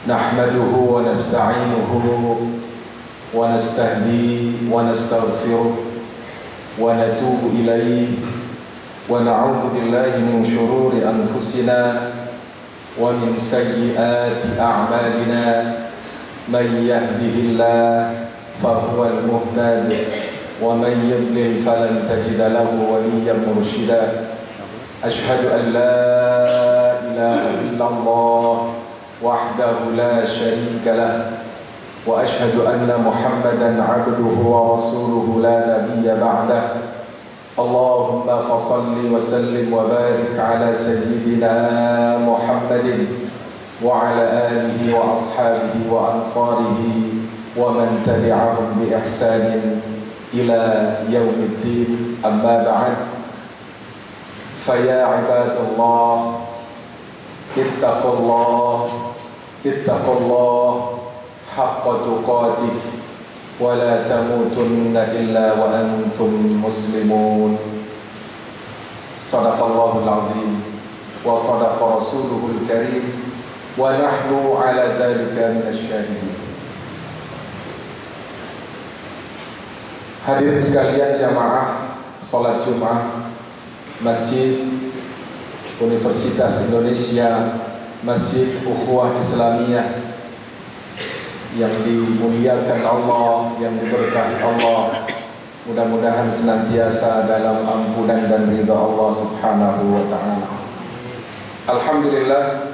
نحمده ونستعينه ونستهديه ونستغفره ونتوب إليه ونعوذ بالله من شرور أنفسنا ومن سيئات أعمالنا من يهده الله فهو المهتد ومن يضلل فلن تجد له وليا مرشدا أشهد أن لا إله إلا الله وحده لا شريك له وأشهد أن محمدا عبده ورسوله لا نبي بعده اللهم فصل وسلم وبارك على سيدنا محمد وعلى آله وأصحابه وأنصاره ومن تبعهم بإحسان إلى يوم الدين أما بعد فيا عباد الله اتقوا الله حق تقاته ولا تموتن إلا وأنتم مسلمون صدق الله العظيم وصدق رسوله الكريم ونحن على ذلك من الشاهدين. Hadirin sekalian jamaah salat Jumat Masjid Universitas Indonesia, Masjid Ukhuwah Islamiyah yang dimuliakan Allah, yang diberkahi Allah, mudah-mudahan senantiasa dalam ampunan dan ridha Allah Subhanahu wa ta'ala. Alhamdulillah,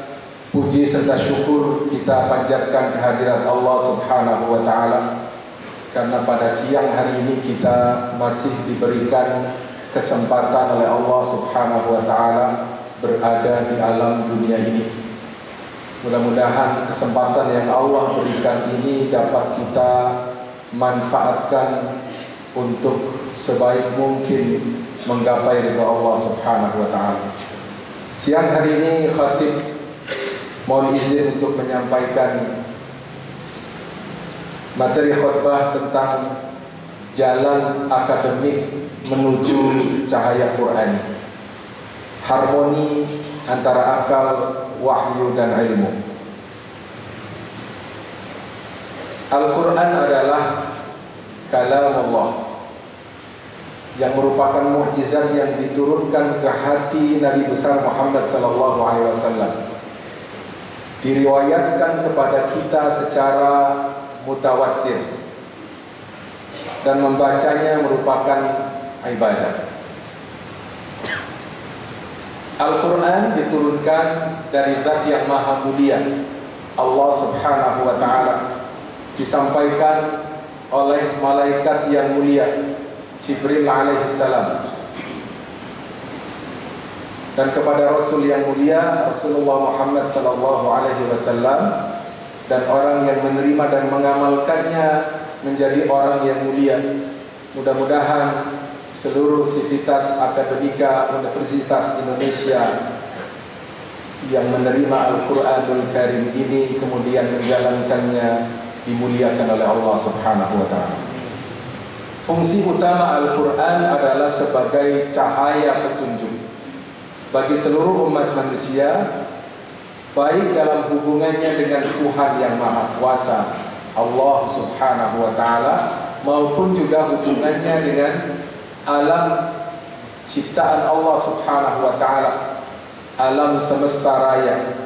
puji serta syukur kita panjatkan kehadirat Allah Subhanahu wa ta'ala, karena pada siang hari ini kita masih diberikan kesempatan oleh Allah Subhanahu wa ta'ala berada di alam dunia ini. Mudah-mudahan kesempatan yang Allah berikan ini dapat kita manfaatkan untuk sebaik mungkin menggapai ridha Allah Subhanahu wa ta'ala. Siang hari ini khatib mohon izin untuk menyampaikan materi khutbah tentang jalan akademik menuju cahaya Qur'ani, harmoni antara akal, wahyu dan ilmu. Al-Quran adalah kalam Allah yang merupakan mukjizat yang diturunkan ke hati Nabi besar Muhammad sallallahu alaihi wasallam. Diriwayatkan kepada kita secara mutawatir dan membacanya merupakan ibadah. Al-Quran diturunkan dari Zat yang Maha Mulia, Allah Subhanahu wa ta'ala, disampaikan oleh malaikat yang mulia Jibril alaihi salam, dan kepada Rasul yang mulia Rasulullah Muhammad sallallahu alaihi wasallam, dan orang yang menerima dan mengamalkannya menjadi orang yang mulia. Mudah-mudahan seluruh sivitas akademika Universitas Indonesia yang menerima Al-Quranul Karim ini kemudian menjalankannya dimuliakan oleh Allah Subhanahu wa ta'ala. Fungsi utama Al-Quran adalah sebagai cahaya petunjuk bagi seluruh umat manusia, baik dalam hubungannya dengan Tuhan yang Maha Kuasa Allah Subhanahu wa ta'ala, maupun juga hubungannya dengan alam ciptaan Allah Subhanahu wa ta'ala, alam semesta raya,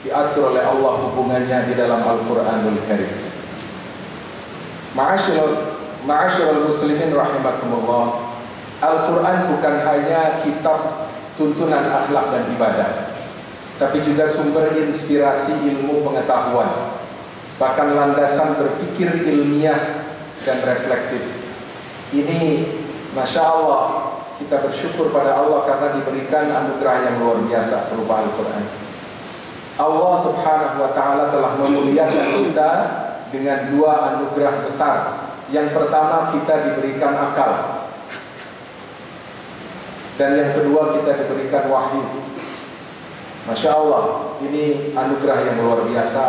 diatur oleh Allah hubungannya di dalam Al-Quranul Karim. Ma'asyiral muslimin rahimakumullah, Al-Quran bukan hanya kitab tuntunan akhlak dan ibadah, tapi juga sumber inspirasi ilmu pengetahuan, bahkan landasan berpikir ilmiah dan reflektif. Ini Masya Allah, kita bersyukur pada Allah karena diberikan anugerah yang luar biasa berupa Al-Quran. Allah Subhanahu wa ta'ala telah memuliakan kita dengan dua anugerah besar. Yang pertama, kita diberikan akal, dan yang kedua, kita diberikan wahyu. Masya Allah, ini anugerah yang luar biasa,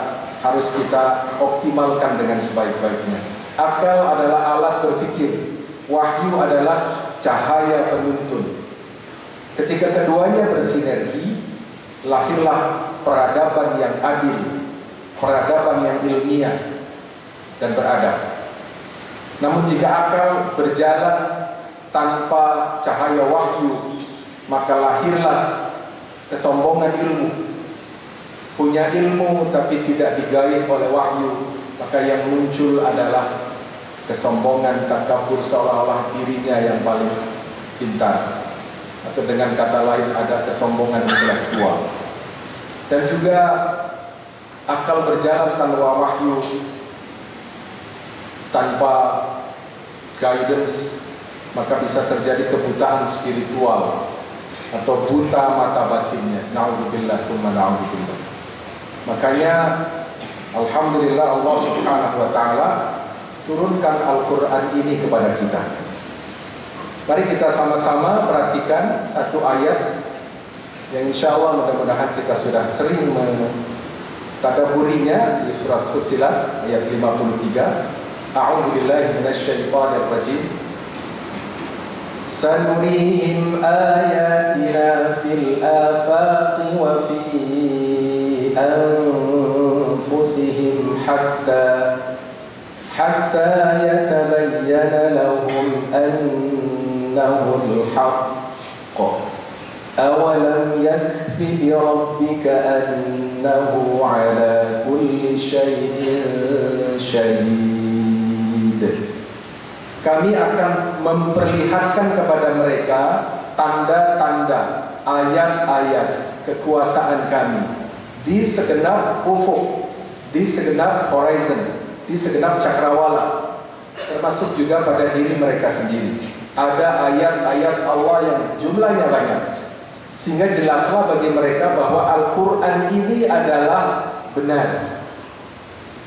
harus kita optimalkan dengan sebaik-baiknya. Akal adalah alat berpikir, wahyu adalah cahaya penuntun. Ketika keduanya bersinergi, lahirlah peradaban yang adil, peradaban yang ilmiah dan beradab. Namun jika akal berjalan tanpa cahaya wahyu, maka lahirlah kesombongan ilmu. Punya ilmu tapi tidak digaib oleh wahyu, maka yang muncul adalah kesombongan, takabur, seolah-olah dirinya yang paling pintar, atau dengan kata lain ada kesombongan intelektual. Dan juga akal berjalan tanpa wahyu, tanpa guidance, maka bisa terjadi kebutaan spiritual atau buta mata batinnya. Na'udzubillah tsumma na'udzubillah. Makanya alhamdulillah Allah Subhanahu wa taala turunkan Al-Qur'an ini kepada kita. Mari kita sama-sama perhatikan satu ayat yang insya Allah mudah-mudahan kita sudah sering mentadabburinya di surat Fussilat ayat 53. A'udzu billahi minasyaitonir rajim. Sanurihim ayatina fil afaqi wa fi anfusihim hatta yatabayyana lahum annahu al-haqq. Awalam yakfi bi rabbika annahu ala kulli syai'in syahid. Kami akan memperlihatkan kepada mereka tanda-tanda, ayat-ayat kekuasaan kami di segenap ufuk, di segenap horizon, di segenap cakrawala, termasuk juga pada diri mereka sendiri. Ada ayat-ayat Allah yang jumlahnya banyak, sehingga jelaslah bagi mereka bahwa Al-Quran ini adalah benar.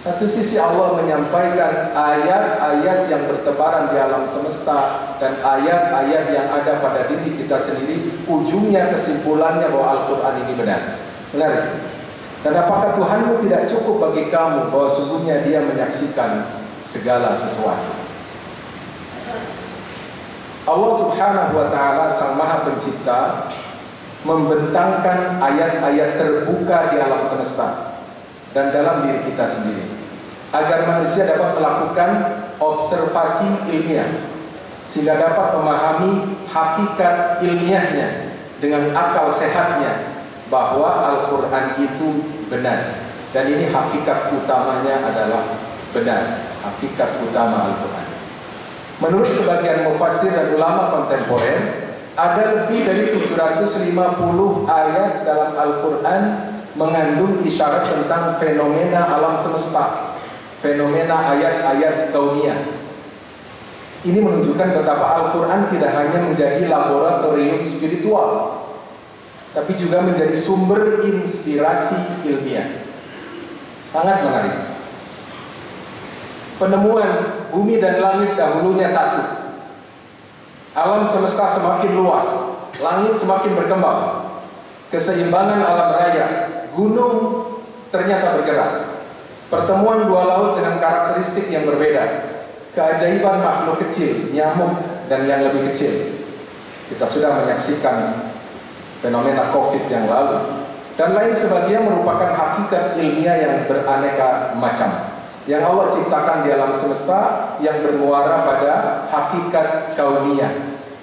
Satu sisi Allah menyampaikan ayat-ayat yang bertebaran di alam semesta dan ayat-ayat yang ada pada diri kita sendiri, ujungnya kesimpulannya bahwa Al-Quran ini benar. Benar. Dan apakah Tuhanmu tidak cukup bagi kamu bahwa sungguhnya Dia menyaksikan segala sesuatu? Allah Subhanahu wa taala Sang Maha Pencipta membentangkan ayat-ayat terbuka di alam semesta dan dalam diri kita sendiri, agar manusia dapat melakukan observasi ilmiah, sehingga dapat memahami hakikat ilmiahnya dengan akal sehatnya bahwa Al-Quran itu benar. Dan ini hakikat utamanya adalah benar, hakikat utama Al-Quran. Menurut sebagian mufassir dan ulama kontemporer, ada lebih dari 750 ayat dalam Al-Quran mengandung isyarat tentang fenomena alam semesta, fenomena ayat-ayat kauniyah. Ini menunjukkan betapa Al-Quran tidak hanya menjadi laboratorium spiritual, tapi juga menjadi sumber inspirasi ilmiah. Sangat menarik. Penemuan bumi dan langit dahulunya satu. Alam semesta semakin luas, langit semakin berkembang. Keseimbangan alam raya, gunung ternyata bergerak. Pertemuan dua laut dengan karakteristik yang berbeda. Keajaiban makhluk kecil, nyamuk dan yang lebih kecil. Kita sudah menyaksikan fenomena COVID yang lalu, dan lain sebagian merupakan hakikat ilmiah yang beraneka macam yang Allah ciptakan di alam semesta, yang bermuara pada hakikat kauniyah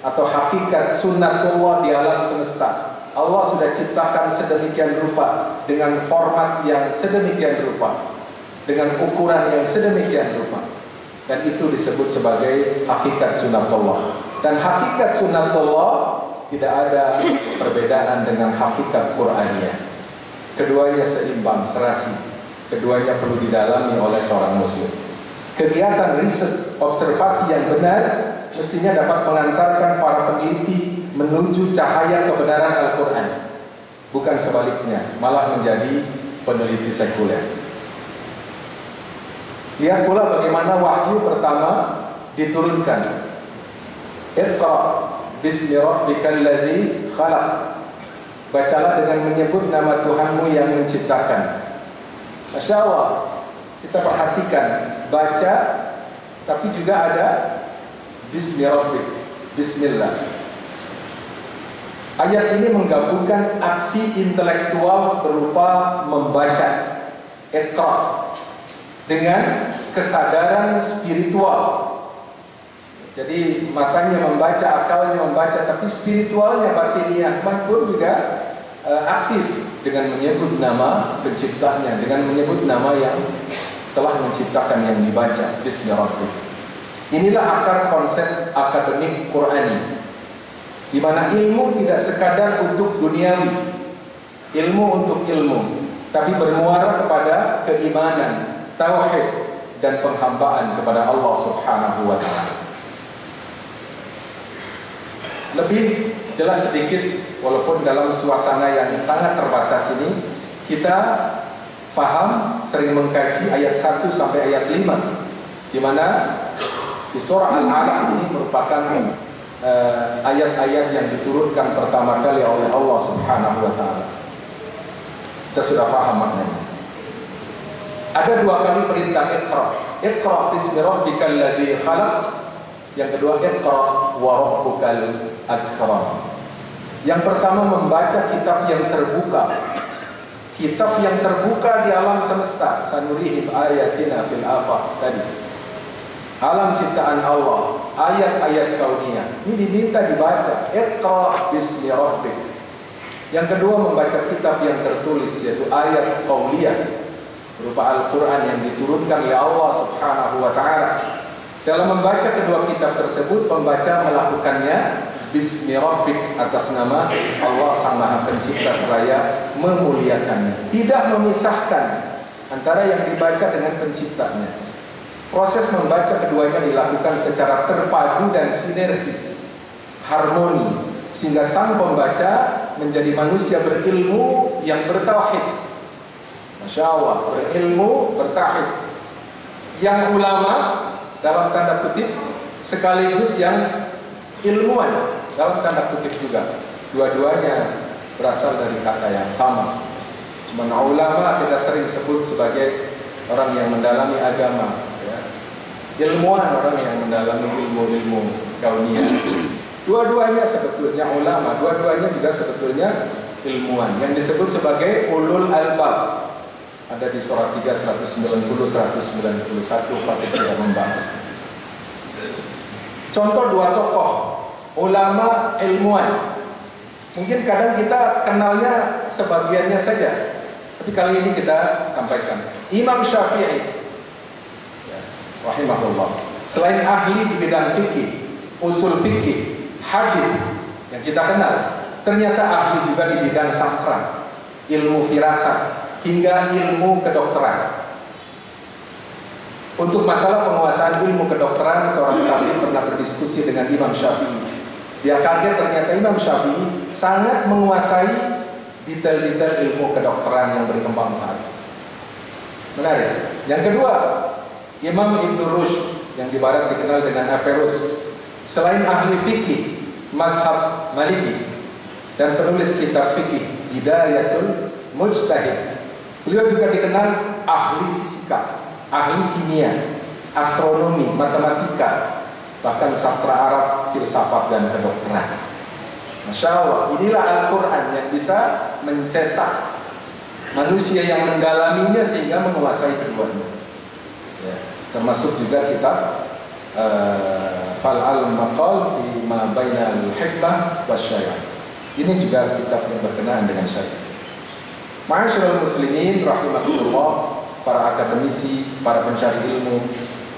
atau hakikat sunnatullah di alam semesta. Allah sudah ciptakan sedemikian rupa, dengan format yang sedemikian rupa, dengan ukuran yang sedemikian rupa, dan itu disebut sebagai hakikat sunnatullah. Dan hakikat sunnatullah tidak ada perbedaan dengan hakikat Qur'aniyah. Keduanya seimbang, serasi. Keduanya perlu didalami oleh seorang muslim. Kegiatan riset observasi yang benar mestinya dapat mengantarkan para peneliti menuju cahaya kebenaran Al-Quran, bukan sebaliknya, malah menjadi peneliti sekuler. Lihat pula bagaimana wahyu pertama diturunkan. Iqra bismi rabbikal ladzi khalaq. Bacalah dengan menyebut nama Tuhanmu yang menciptakan. Masya Allah, kita perhatikan, baca, tapi juga ada bismi rabbik, bismillah. Ayat ini menggabungkan aksi intelektual berupa membaca, iqra, dengan kesadaran spiritual. Jadi matanya membaca, akalnya membaca, tapi spiritualnya, batiniah pun juga aktif dengan menyebut nama penciptanya, dengan menyebut nama yang telah menciptakan yang dibaca, Bismillahirrahmanirrahim. Inilah akar konsep akademik Qur'ani, di mana ilmu tidak sekadar untuk duniawi, ilmu untuk ilmu, tapi bermuara kepada keimanan, tauhid, dan penghambaan kepada Allah Subhanahu wa Ta'ala. Lebih jelas sedikit, walaupun dalam suasana yang sangat terbatas ini, kita paham, sering mengkaji ayat 1 sampai ayat 5, di mana di surah Al-Alaq ini merupakan ayat-ayat yang diturunkan pertama kali oleh Allah Subhanahu wa Ta'ala. Kita sudah paham maknanya. Ada 2 kali perintah iqra. Iqra bismi rabbikal ladzi khalaq. Yang kedua, iqra wa rabbukal akram. Yang pertama, membaca kitab yang terbuka. Kitab yang terbuka di alam semesta. Sanurihim ayatina fil afaq tadi. Alam ciptaan Allah, ayat-ayat kauniyah. Ini diminta dibaca. Iqra bismi rabbik. Yang kedua, membaca kitab yang tertulis, yaitu ayat qauliyah berupa Al-Quran yang diturunkan oleh Allah Subhanahu wa Ta'ala. Dalam membaca kedua kitab tersebut, pembaca melakukannya bismi rabbik, atas nama Allah Sang Maha Pencipta, seraya memuliakannya, tidak memisahkan antara yang dibaca dengan penciptanya. Proses membaca keduanya dilakukan secara terpadu dan sinergis, harmoni, sehingga sang pembaca menjadi manusia berilmu yang bertauhid. Masya Allah, berilmu, bertauhid, yang ulama dalam tanda kutip, sekaligus yang ilmuwan dalam tanda kutip juga. Dua-duanya berasal dari kata yang sama. Cuma ulama kita sering sebut sebagai orang yang mendalami agama, ya. Ilmuwan orang yang mendalami ilmu-ilmu kauniyah. Dua-duanya sebetulnya ulama, dua-duanya juga sebetulnya ilmuwan, yang disebut sebagai ulul albab. Ada di surah 3, 190, 191, Fatih tidak membahas. Contoh 2 tokoh ulama ilmuwan. Mungkin kadang kita kenalnya sebagiannya saja, tapi kali ini kita sampaikan. Imam Syafi'i, ya, rahimahullah, selain ahli di bidang fikih, usul fikih, hadis yang kita kenal, ternyata ahli juga di bidang sastra, ilmu firasat, hingga ilmu kedokteran. Untuk masalah penguasaan ilmu kedokteran, seorang tabib pernah berdiskusi dengan Imam Syafi'i. Dia kaget ternyata Imam Syafi'i sangat menguasai detail-detail ilmu kedokteran yang berkembang saat itu. Menarik. Yang kedua, Imam Ibn Rushd yang di barat dikenal dengan Averroes, selain ahli fikih mazhab Maliki dan penulis kitab fikih Bidayatul Mujtahid, beliau juga dikenal ahli fisika, ahli kimia, astronomi, matematika, bahkan sastra Arab, filsafat, dan kedokteran. Masya Allah, inilah Al-Quran yang bisa mencetak manusia yang mendalaminya sehingga menguasai keduanya, ya, termasuk juga kitab Fal'al Maqal fi ma bainal hikmah wasyariah. Ini juga kitab yang berkenaan dengan syariah. Ma'asyiral muslimin rahimakumullah, para akademisi, para pencari ilmu,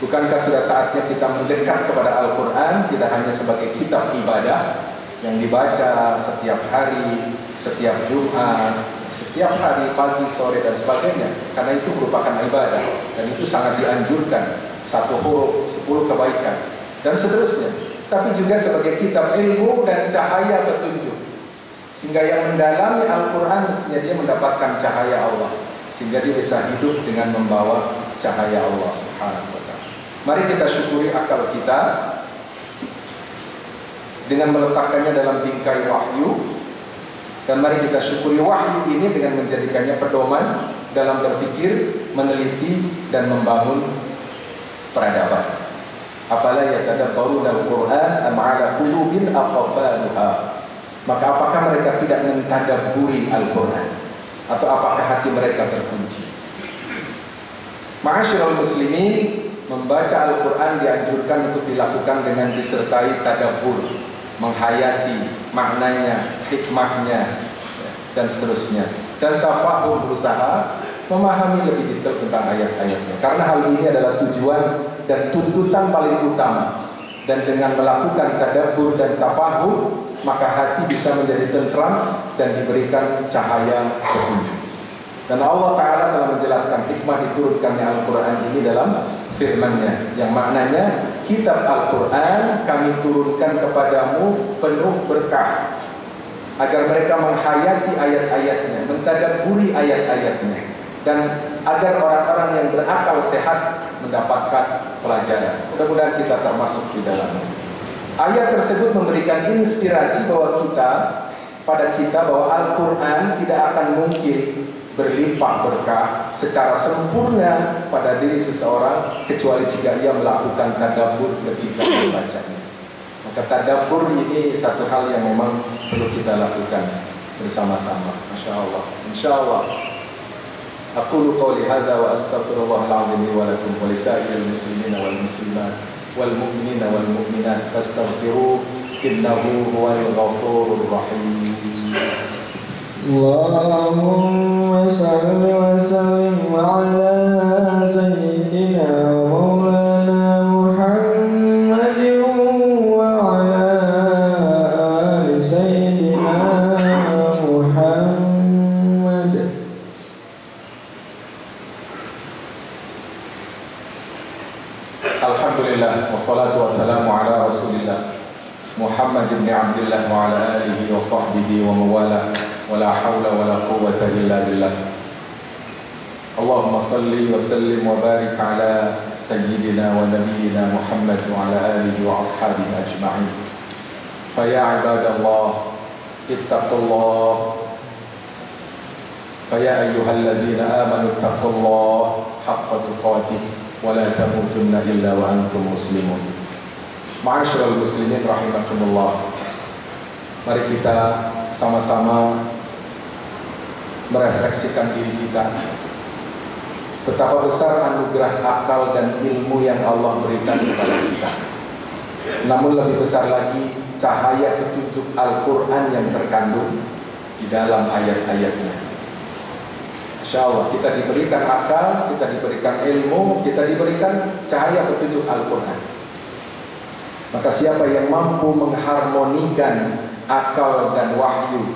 bukankah sudah saatnya kita mendekat kepada Al-Quran tidak hanya sebagai kitab ibadah yang dibaca setiap hari, setiap Jumat, setiap hari, pagi, sore, dan sebagainya, karena itu merupakan ibadah dan itu sangat dianjurkan, 1 huruf 10 kebaikan dan seterusnya, tapi juga sebagai kitab ilmu dan cahaya petunjuk, sehingga yang mendalami Al-Quran mestinya dia mendapatkan cahaya Allah, sehingga dia bisa hidup dengan membawa cahaya Allah Subhanahu wa Ta'ala. Mari kita syukuri akal kita dengan meletakkannya dalam bingkai wahyu, dan mari kita syukuri wahyu ini dengan menjadikannya pedoman dalam berpikir, meneliti, dan membangun peradaban. Afala yatadabbaruna al-Qur'an am 'ala qulubin aqfaluha. maka apakah mereka tidak mentadabburi Al-Quran? Atau apakah hati mereka terkunci? Ma'asyiral muslimin, membaca Al-Quran dianjurkan untuk dilakukan dengan disertai tadabbur, menghayati maknanya, hikmahnya, dan seterusnya. Dan tafahum, berusaha memahami lebih detail tentang ayat-ayatnya. Karena hal ini adalah tujuan dan tuntutan paling utama. Dan dengan melakukan tadabbur dan tafahum, maka hati bisa menjadi tentram dan diberikan cahaya petunjuk. Dan Allah Ta'ala telah menjelaskan hikmah diturunkannya Al-Quran ini dalam firman-Nya, yang maknanya kitab Al-Quran kami turunkan kepadamu penuh berkah, agar mereka menghayati ayat-ayatnya, mentadabburi ayat-ayatnya, dan agar orang-orang yang berakal sehat mendapatkan pelajaran. Mudah-mudahan kita termasuk di dalamnya. Ayat tersebut memberikan inspirasi bahwa bahwa Al-Quran tidak akan mungkin berlimpah berkah secara sempurna pada diri seseorang kecuali jika ia melakukan tadabbur ketika membacanya. Maka tadabbur ini satu hal yang memang perlu kita lakukan bersama-sama. Masya Allah. Insya Allah. Aqulu qawli hadza wa astaghfirullahal azim li wa lakum wa lisa'iril muslimina wal muslimat wal mu'minina wal mu'minat fastaghfiruhu innahu huwal ghafurur rahim. Allahumma salli wa sallim ala sayyidina wa maulana Muhammadin wa ala ali sayyidina Muhammad. Alhamdulillah, wassalatu wassalamu ala rasulillah Muhammad ibn Abdullah wa ala alihi wa sahbihi wa mawalah, wa la hawla wa la quwwata illa billah. Allahumma salli wa sallim wa barik ala sayyidina wa nabiyyina Muhammad wa ala alihi wa ashabihi ajma'in. Fa ya ibadallah ittaqullah, fa ya ayyuhalladzina amanu ittaqullah haqqa tuqatih wa la tamutunna illa wa antum muslimun. Ma'asyiral muslimin rahimakumullah. Mari kita sama-sama merefleksikan diri kita. Betapa besar anugerah akal dan ilmu yang Allah berikan kepada kita. Namun lebih besar lagi cahaya petunjuk Al-Quran yang terkandung di dalam ayat-ayatnya. Insya Allah kita diberikan akal, kita diberikan ilmu, kita diberikan cahaya petunjuk Al-Quran. Maka siapa yang mampu mengharmonikan akal dan wahyu,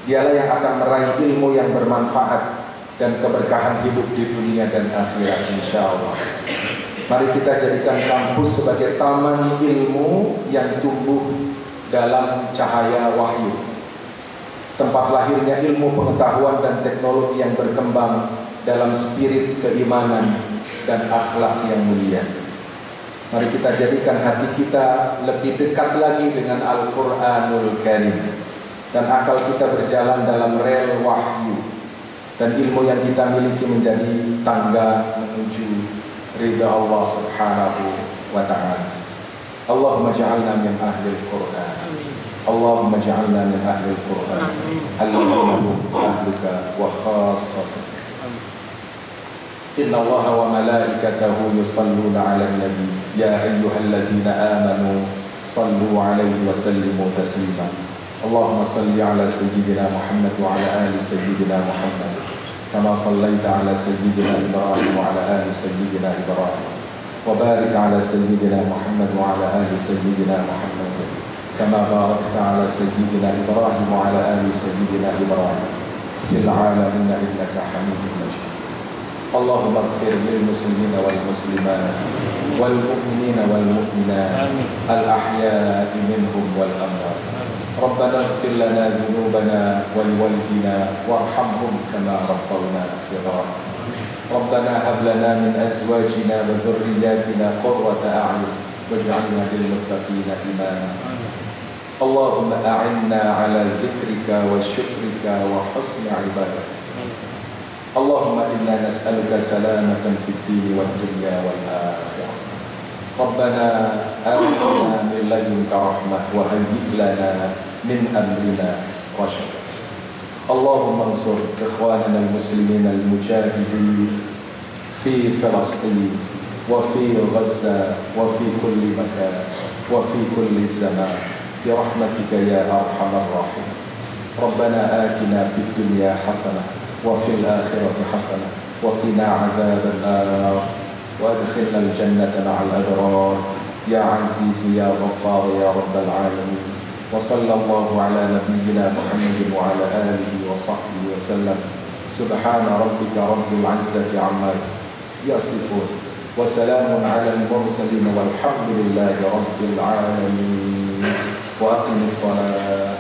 dialah yang akan meraih ilmu yang bermanfaat dan keberkahan hidup di dunia dan akhirat insya Allah. Mari kita jadikan kampus sebagai taman ilmu yang tumbuh dalam cahaya wahyu, tempat lahirnya ilmu pengetahuan dan teknologi yang berkembang dalam spirit keimanan dan akhlak yang mulia. Mari kita jadikan hati kita lebih dekat lagi dengan Al-Quranul Karim, dan akal kita berjalan dalam rel wahyu, dan ilmu yang kita miliki menjadi tangga menuju ridha Allah Subhanahu wa ta'ala. Allahumma ja'alna min ahlil Quran. Allahumma ja'alna min ahlil Quran alladhina hum ahluka wa khassatuka. Inna Allah wa malaikatahu yusalluna 'alan nabi ya ayyuhalladzina amanu sallu 'alaihi wa sallimu taslima. Allahumma salli 'ala sayyidina Muhammad wa 'ala ali sayyidina Muhammad kama sallaita 'ala sayyidina Ibrahim wa 'ala ali sayyidina Ibrahim wa barik 'ala sayyidina Muhammad wa 'ala ali sayyidina Muhammad kama barakta 'ala sayyidina Ibrahim wa 'ala ali sayyidina Ibrahim fil 'alamin innaka Hamidum Majid. اللهم اغفر للمسلمين والمسلمات والمؤمنين والمؤمنات الأحياء منهم والأموات. ربنا اغفر لنا ذنوبنا ولوالدينا وارحمهم كما ربونا صغارا. ربنا هب لنا من أزواجنا وذرياتنا قرة أعين واجعلنا للمتقين إماما. اللهم أعنا على ذكرك وشكرك وحسن عبادتك. اللهم إنا نسألك سلامة في الدين والدنيا والآخرة. ربنا آتنا من لدنك رحمة وهيئ لنا من أمرنا رشدا. اللهم انصر إخواننا المسلمين المجاهدين في فلسطين وفي غزة وفي كل مكان وفي كل زمان برحمتك يا أرحم الراحمين. ربنا آتنا في الدنيا حسنة وفي الآخرة حسنة وقنا عذاب النار وأدخلنا الجنة مع الأبرار يا عزيز يا غفار يا رب العالمين. وصلى الله على نبينا محمد وعلى آله وصحبه وسلم. سبحان ربك رب العزة عما يصفون وسلام على المرسلين والحمد لله رب العالمين. وأقم الصلاة.